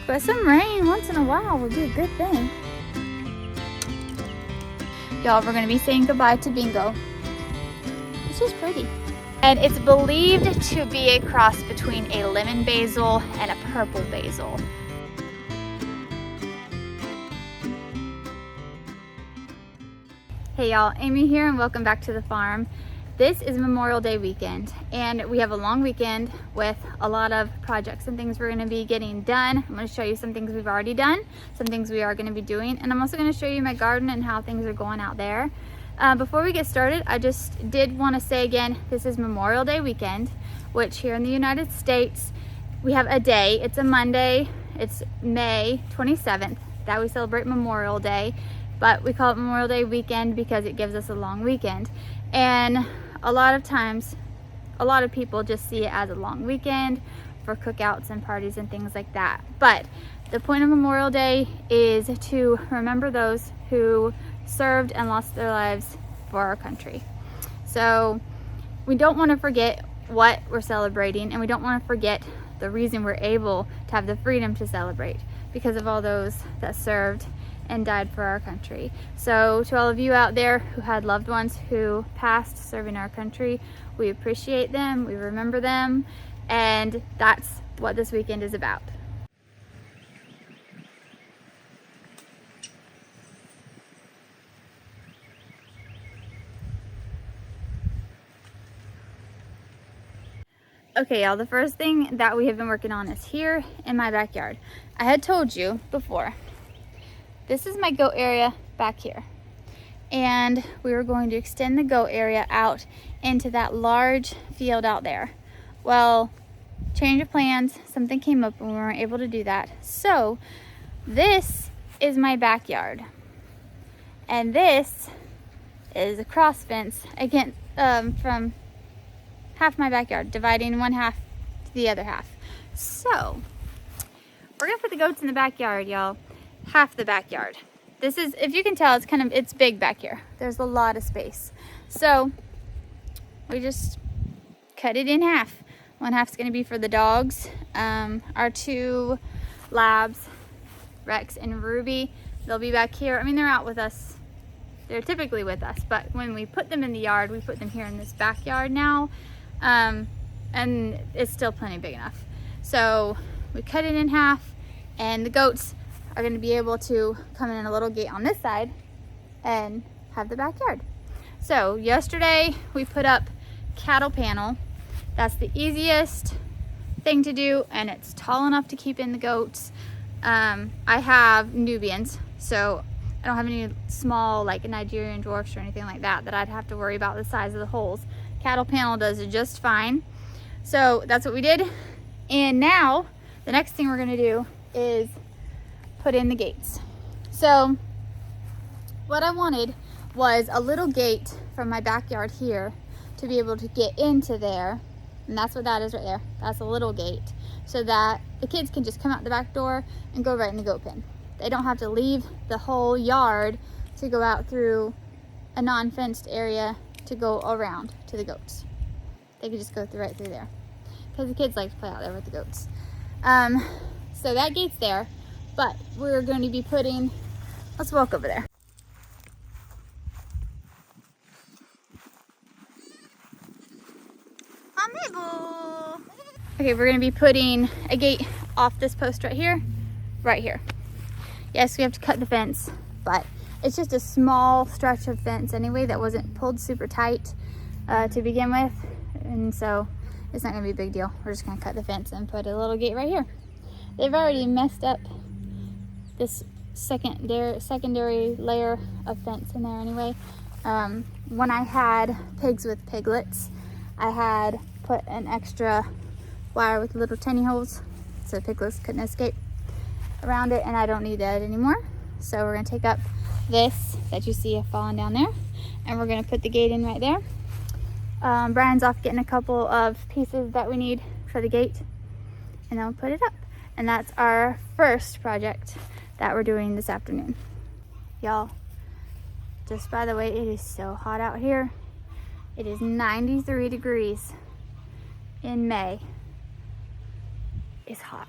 But some rain once in a while would be a good thing. Y'all, we're gonna be saying goodbye to Bingo. It's just pretty. And it's believed to be a cross between a lemon basil and a purple basil. Hey y'all, Amy here and welcome back to the farm. This is Memorial Day weekend and we have a long weekend with a lot of projects and things we're going to be getting done. I'm going to show you some things we've already done, some things we are going to be doing, and I'm also going to show you my garden and how things are going out there. Before we get started, I just did want to say again, this is Memorial Day weekend, which here in the United States, we have a day. It's a Monday. It's May 27th that we celebrate Memorial Day, but we call it Memorial Day weekend because it gives us a long weekend. And a lot of times, a lot of people just see it as a long weekend for cookouts and parties and things like that. But the point of Memorial Day is to remember those who served and lost their lives for our country. So we don't want to forget what we're celebrating, and we don't want to forget the reason we're able to have the freedom to celebrate, because of all those that served and died for our country. So to all of you out there who had loved ones who passed serving our country, we appreciate them, we remember them, and that's what this weekend is about. Okay y'all, the first thing that we have been working on is here in my backyard. I had told you before, this is my goat area back here. And we were going to extend the goat area out into that large field out there. Well, change of plans, something came up and we weren't able to do that. So this is my backyard. And this is a cross fence, again, from half my backyard, dividing one half to the other half. So we're gonna put the goats in the backyard, y'all. Half the backyard. This is, if you can tell, it's big back here. There's a lot of space. So we just cut it in half. One half's gonna be for the dogs. Our two labs, Rex and Ruby, they'll be back here. I mean, they're out with us. They're typically with us, but when we put them in the yard, we put them here in this backyard now. And it's still plenty big enough. So we cut it in half, and the goats are going to be able to come in a little gate on this side and have the backyard. So yesterday we put up cattle panel. That's the easiest thing to do, and it's tall enough to keep in the goats. I have Nubians, so I don't have any small like Nigerian dwarfs or anything like that I'd have to worry about the size of the holes. Cattle panel does it just fine. So that's what we did. And now the next thing we're going to do is put in the gates. So what I wanted was a little gate from my backyard here to be able to get into there, and that's what that is right there. That's a little gate, so that the kids can just come out the back door and go right in the goat pen. They don't have to leave the whole yard to go out through a non-fenced area to go around to the goats. They can just go right through there, because the kids like to play out there with the goats. So that gate's there. But we're going to be putting, let's walk over there. Amiibo! Okay, we're going to be putting a gate off this post right here. Yes, we have to cut the fence, but it's just a small stretch of fence anyway that wasn't pulled super tight to begin with. And so it's not going to be a big deal. We're just going to cut the fence and put a little gate right here. They've already messed up this secondary layer of fence in there anyway. When I had pigs with piglets, I had put an extra wire with little tiny holes so piglets couldn't escape around it, and I don't need that anymore. So we're going to take up this that you see falling down there, and we're going to put the gate in right there. Brian's off getting a couple of pieces that we need for the gate, and then we'll put it up. And that's our first project that we're doing this afternoon. Y'all, just by the way, it is so hot out here. It is 93 degrees in May. It's hot.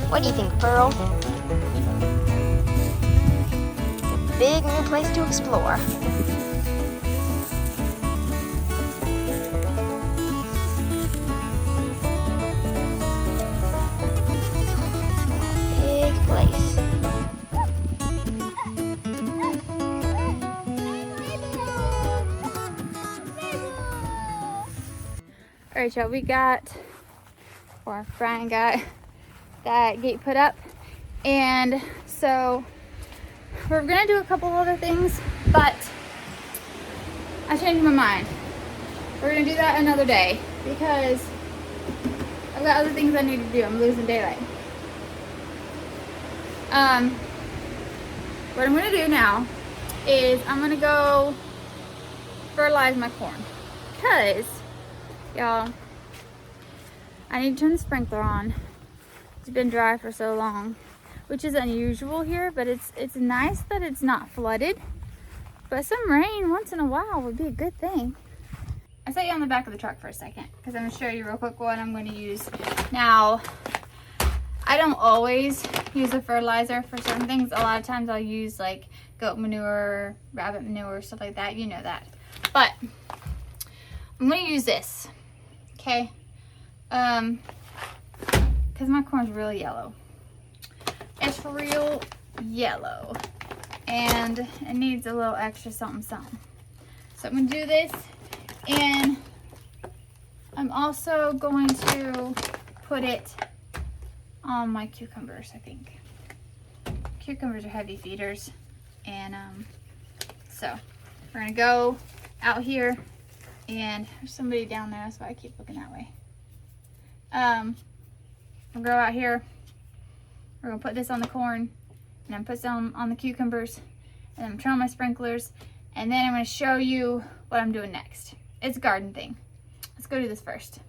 What do you think, Pearl? It's a big new place to explore. Big place. All right, y'all, we got, or Brian got that gate put up, and so we're gonna do a couple other things, but I changed my mind. We're gonna do that another day because I've got other things I need to do. I'm losing daylight. What I'm gonna do now is I'm gonna go fertilize my corn because, y'all, I need to turn the sprinkler on. It's been dry for so long, which is unusual here, but it's nice that it's not flooded. But some rain once in a while would be a good thing. I set you on the back of the truck for a second because I'm going to show you real quick what I'm going to use. Now, I don't always use a fertilizer for certain things. A lot of times I'll use like goat manure, rabbit manure, stuff like that. You know that. But I'm going to use this, okay? Because my corn's really yellow. It's real yellow. And it needs a little extra something. So I'm going to do this. And I'm also going to put it on my cucumbers, I think. Cucumbers are heavy feeders. And so we're going to go out here. And there's somebody down there. That's why I keep looking that way. We'll go out here. We're going to put this on the corn. And then put some on the cucumbers. And then I'm turning on my sprinklers. And then I'm going to show you what I'm doing next. It's a garden thing. Let's go do this first.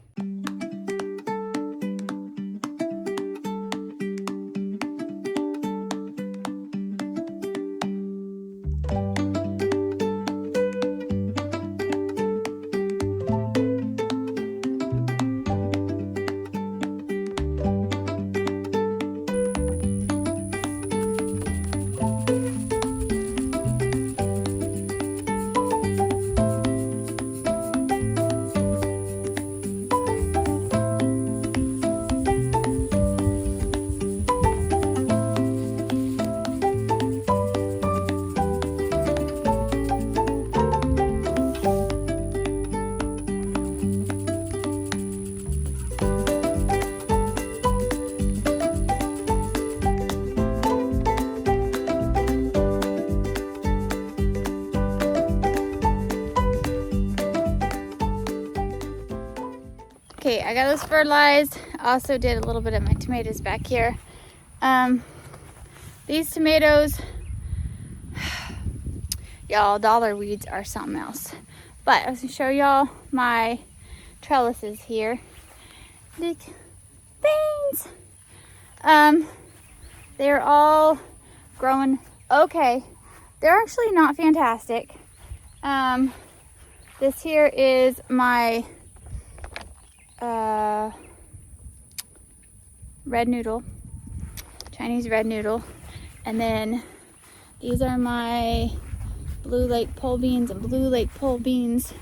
Okay, I got those fertilized. I also did a little bit of my tomatoes back here. These tomatoes, y'all, dollar weeds are something else. But I was gonna show y'all my trellises here. Look, beans. They're all growing okay. They're actually not fantastic. This here is my red noodle, Chinese red noodle, and then these are my blue lake pole beans and blue lake pole beans,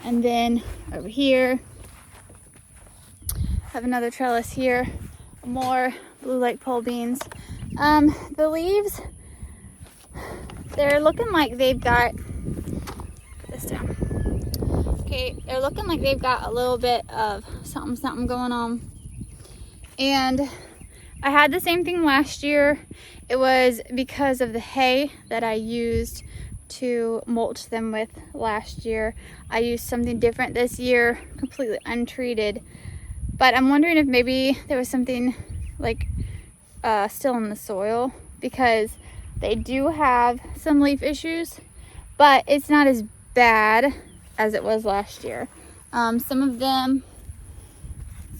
and then over here I have another trellis here, more blue lake pole beans. The leaves, they're looking like they've got, put this down. Okay, they're looking like they've got a little bit of something going on. And I had the same thing last year. It was because of the hay that I used to mulch them with last year. I used something different this year, completely untreated. But I'm wondering if maybe there was something like still in the soil, because they do have some leaf issues, but it's not as bad as it was last year. Some of them,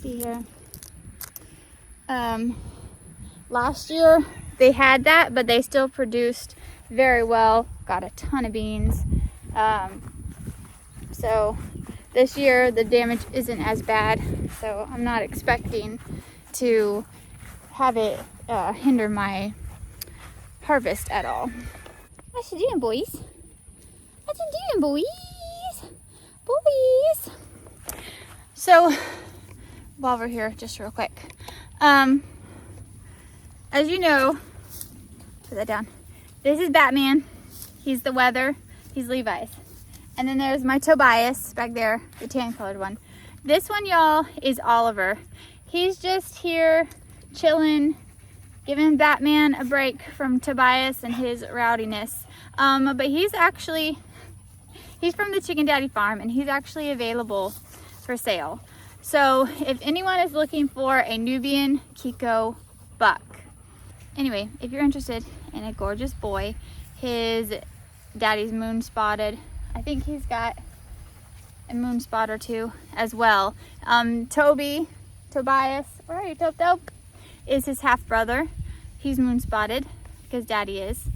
see here, last year they had that, but they still produced very well, got a ton of beans. So this year the damage isn't as bad, so I'm not expecting to have it hinder my harvest at all. What you doing, boys? What you doing, boys? Boys. So, while we're here, just real quick. As you know, put that down. This is Batman. He's the weather. He's Levi's. And then there's my Tobias back there, the tan colored one. This one, y'all, is Oliver. He's just here chilling, giving Batman a break from Tobias and his rowdiness. But he's from the Chicken Daddy Farm, and he's actually available for sale. So if anyone is looking for a Nubian Kiko buck, anyway, if you're interested in a gorgeous boy, his daddy's moon spotted. I think he's got a moon spot or two as well. Tobias, where are you, Tope? Is his half brother. He's moon spotted because daddy is.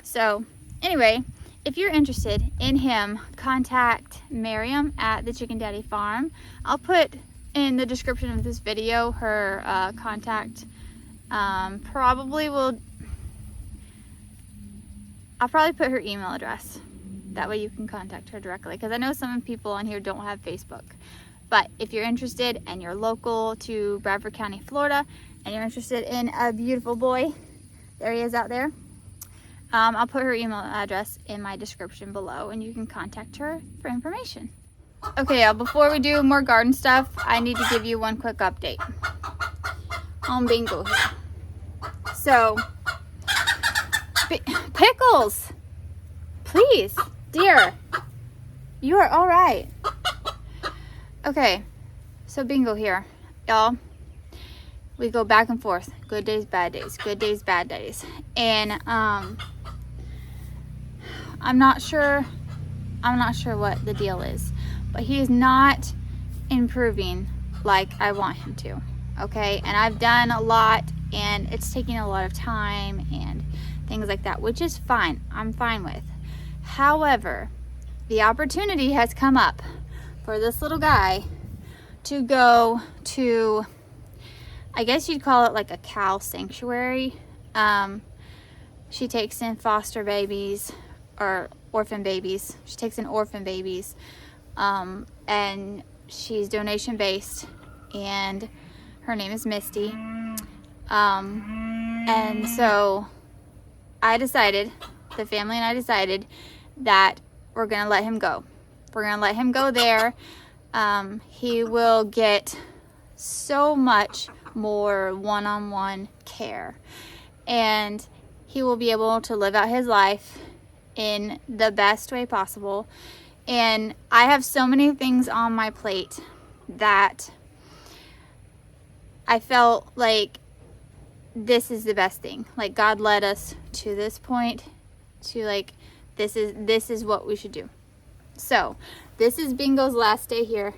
So anyway, if you're interested in him, contact Miriam at the Chicken Daddy Farm. I'll put in the description of this video her contact. I'll probably put her email address. That way you can contact her directly, because I know some people on here don't have Facebook. But if you're interested and you're local to Bradford County, Florida, and you're interested in a beautiful boy, there he is out there, I'll put her email address in my description below, and you can contact her for information. Okay, y'all, before we do more garden stuff, I need to give you one quick update on Bingo here. So, Pickles, please, dear, you are all right. Okay, so Bingo here, y'all. We go back and forth, good days, bad days, good days, bad days, and I'm not sure what the deal is, but he is not improving like I want him to. Okay, and I've done a lot, and it's taking a lot of time and things like that, which is fine. I'm fine with. However, the opportunity has come up for this little guy to go to, I guess you'd call it like a cow sanctuary. She takes in foster babies or orphan babies. She takes in orphan babies, and she's donation based, and her name is Misty. And so the family and I decided that we're gonna let him go. We're gonna let him go there. He will get so much more one-on-one care, and he will be able to live out his life in the best way possible. And I have so many things on my plate that I felt like this is the best thing. Like, God led us to this point, to like, this is what we should do. So this is Bingo's last day here.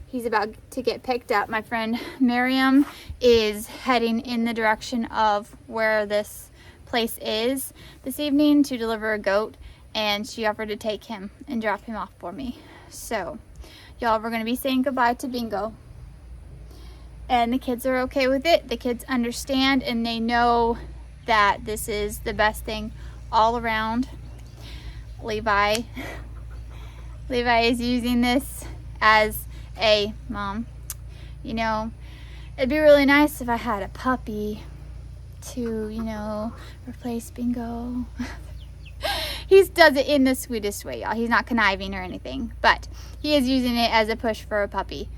He's about to get picked up. My friend Miriam is heading in the direction of where this place is this evening to deliver a goat, and she offered to take him and drop him off for me. So y'all, we're gonna be saying goodbye to Bingo, and the kids are okay with it. The kids understand, and they know that this is the best thing all around. Levi is using this as a mom. You know, it'd be really nice if I had a puppy to, you know, replace Bingo. He does it in the sweetest way, y'all. He's not conniving or anything, but he is using it as a push for a puppy.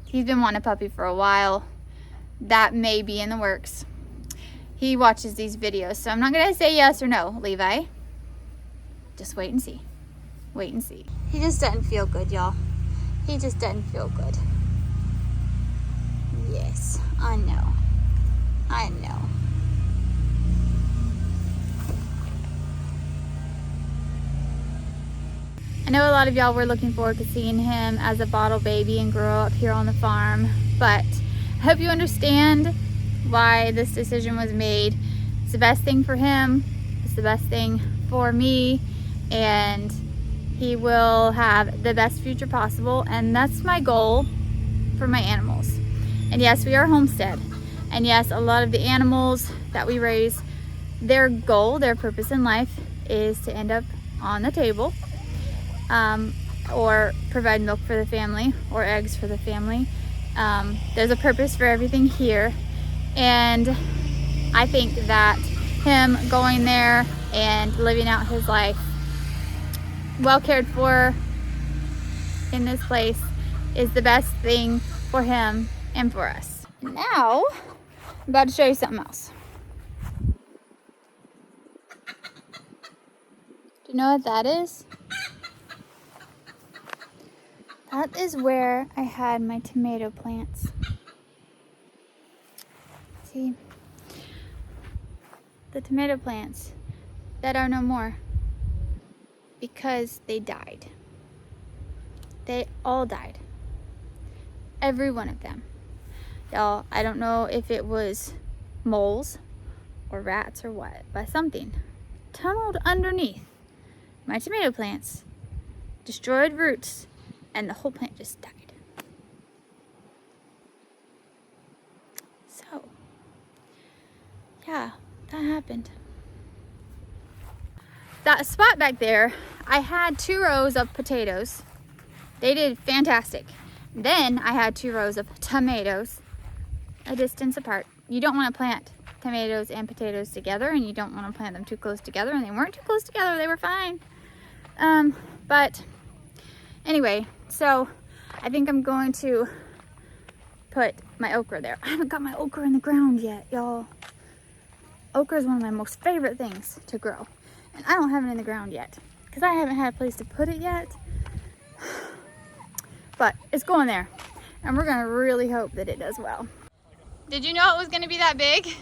He's been wanting a puppy for a while. That may be in the works. He watches these videos, so I'm not gonna say yes or no, Levi. Just wait and see. Wait and see. He just doesn't feel good, y'all. He just doesn't feel good. Yes, I know. I know. I know a lot of y'all were looking forward to seeing him as a bottle baby and grow up here on the farm, but I hope you understand why this decision was made. It's the best thing for him. It's the best thing for me, and he will have the best future possible, and that's my goal for my animals. And yes, we are homestead. And yes, a lot of the animals that we raise, their goal, their purpose in life is to end up on the table, or provide milk for the family or eggs for the family. There's a purpose for everything here, and I think that him going there and living out his life well cared for in this place is the best thing for him and for us. Now, I'm about to show you something else. Do you know what that is? That is where I had my tomato plants. See? The tomato plants that are no more because they died. They all died. Every one of them. Y'all, I don't know if it was moles or rats or what, but something tunneled underneath my tomato plants, destroyed roots, and the whole plant just died. So, yeah, that happened. That spot back there, I had 2 rows of potatoes. They did fantastic. Then I had 2 rows of tomatoes, a distance apart. You don't want to plant tomatoes and potatoes together, and you don't want to plant them too close together, and they weren't too close together, they were fine. But anyway, so I think I'm going to put my okra there. I haven't got my okra in the ground yet, y'all. Okra is one of my most favorite things to grow, and I don't have it in the ground yet because I haven't had a place to put it yet. But it's going there, and we're gonna really hope that it does well. Did you know it was gonna be that big? Yeah.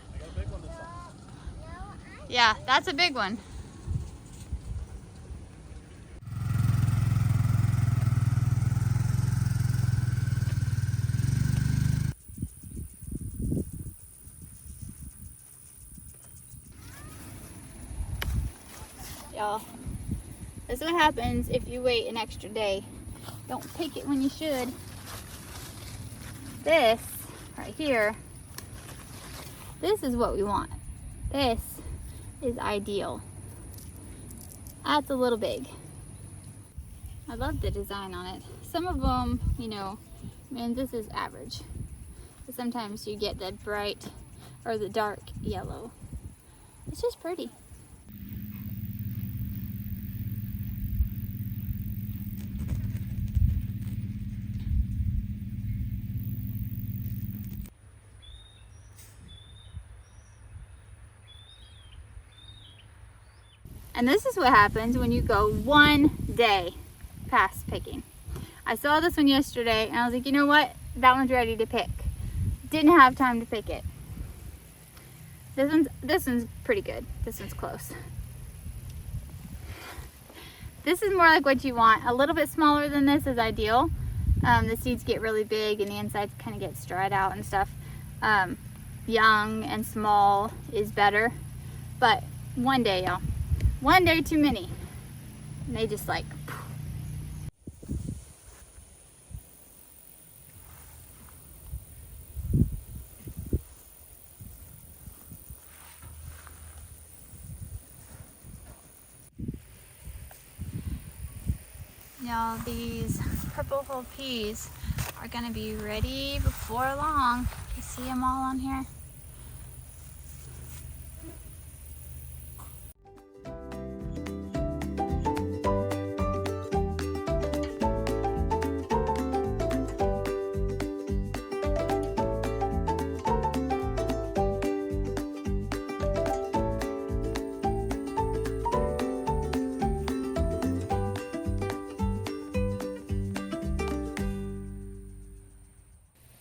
I got a big one this time. Yeah, that's a big one. Y'all, this is what happens if you wait an extra day. Don't pick it when you should. This right here, this is what we want. This is ideal. That's a little big. I love the design on it. Some of them, you know, I mean, this is average. But sometimes you get that bright or the dark yellow. It's just pretty. And this is what happens when you go one day past picking. I saw this one yesterday and I was like, you know what? That one's ready to pick. Didn't have time to pick it. This one's pretty good. This one's close. This is more like what you want. A little bit smaller than this is ideal. The seeds get really big and the insides kind of get dried out and stuff. Young and small is better. But one day, y'all. One day too many. And they just like... Y'all, these purple whole peas are gonna be ready before long. You see them all on here?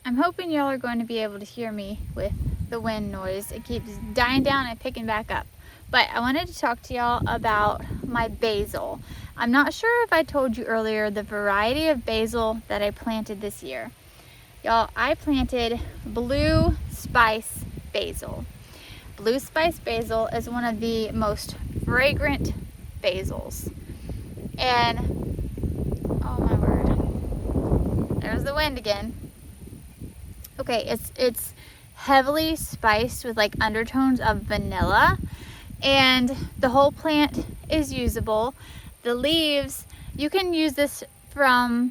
I'm hoping y'all are going to be able to hear me with the wind noise. It keeps dying down and picking back up. But I wanted to talk to y'all about my basil. I'm not sure if I told you earlier the variety of basil that I planted this year. Y'all, I planted blue spice basil. Blue spice basil is one of the most fragrant basils. And, oh my word, there's the wind again. Okay, it's heavily spiced with like undertones of vanilla, and the whole plant is usable. The leaves, you can use this you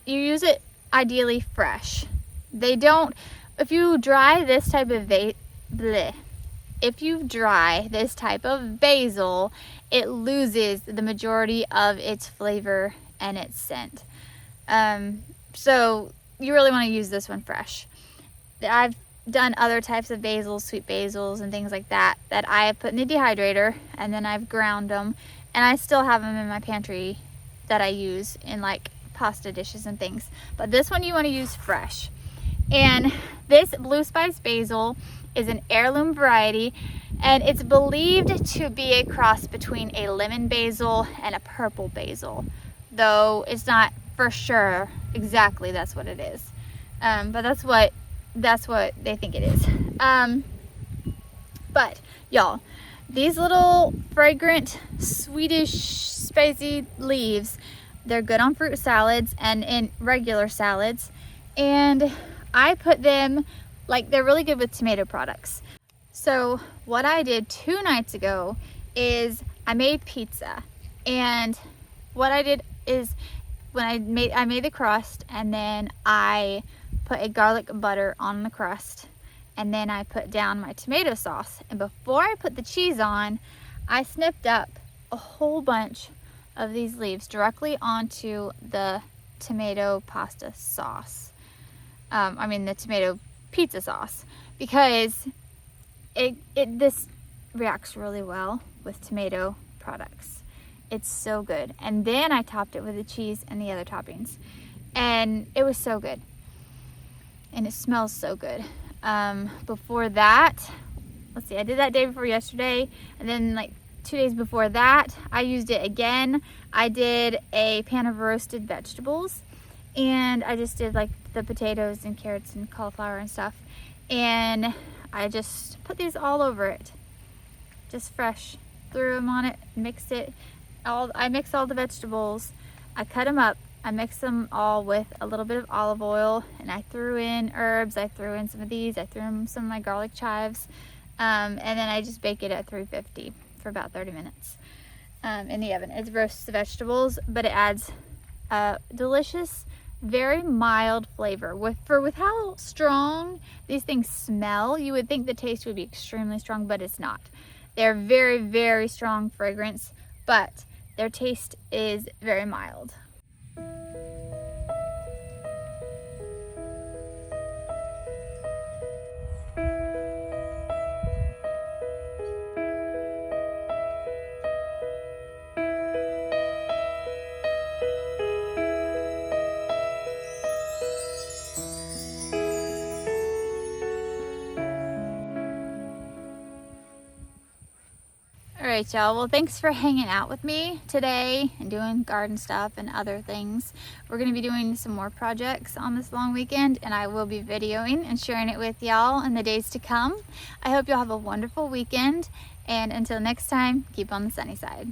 use it ideally fresh. They don't, if you dry this type of if you dry this type of basil, it loses the majority of its flavor and its scent. So you really want to use this one fresh. I've done other types of basils, sweet basils and things like that I have put in the dehydrator, and then I've ground them, and I still have them in my pantry that I use in like pasta dishes and things. But this one you want to use fresh. And this blue spice basil is an heirloom variety, and it's believed to be a cross between a lemon basil and a purple basil, though it's not for sure exactly that's what it is. But that's what they think it is. But y'all, these little fragrant Swedish spicy leaves, they're good on fruit salads and in regular salads, and I put them, like, they're really good with tomato products. So what I did 2 nights ago is I made pizza, and what I did is when I made the crust, and then I put a garlic butter on the crust, and then I put down my tomato sauce, and before I put the cheese on, I snipped up a whole bunch of these leaves directly onto the tomato pasta sauce. The tomato pizza sauce, because this reacts really well with tomato products. It's so good. And then I topped it with the cheese and the other toppings, and it was so good, and it smells so good. Before that, let's see, I did that day before yesterday, and then like 2 days before that I used it again. I did a pan of roasted vegetables, and I just did like the potatoes and carrots and cauliflower and stuff, and I just put these all over it, just fresh, threw them on it, mixed it all. I mixed all the vegetables, I cut them up, I mixed them all with a little bit of olive oil, and I threw in herbs. I threw in some of these, I threw in some of my garlic chives, and then I just bake it at 350 for about 30 minutes in the oven. It roasts the vegetables, but it adds a delicious, very mild flavor. With how strong these things smell, you would think the taste would be extremely strong, but it's not. They're very, very strong fragrance, but their taste is very mild. Alright y'all, well thanks for hanging out with me today and doing garden stuff and other things. We're going to be doing some more projects on this long weekend, and I will be videoing and sharing it with y'all in the days to come. I hope y'all have a wonderful weekend, and until next time, keep on the sunny side.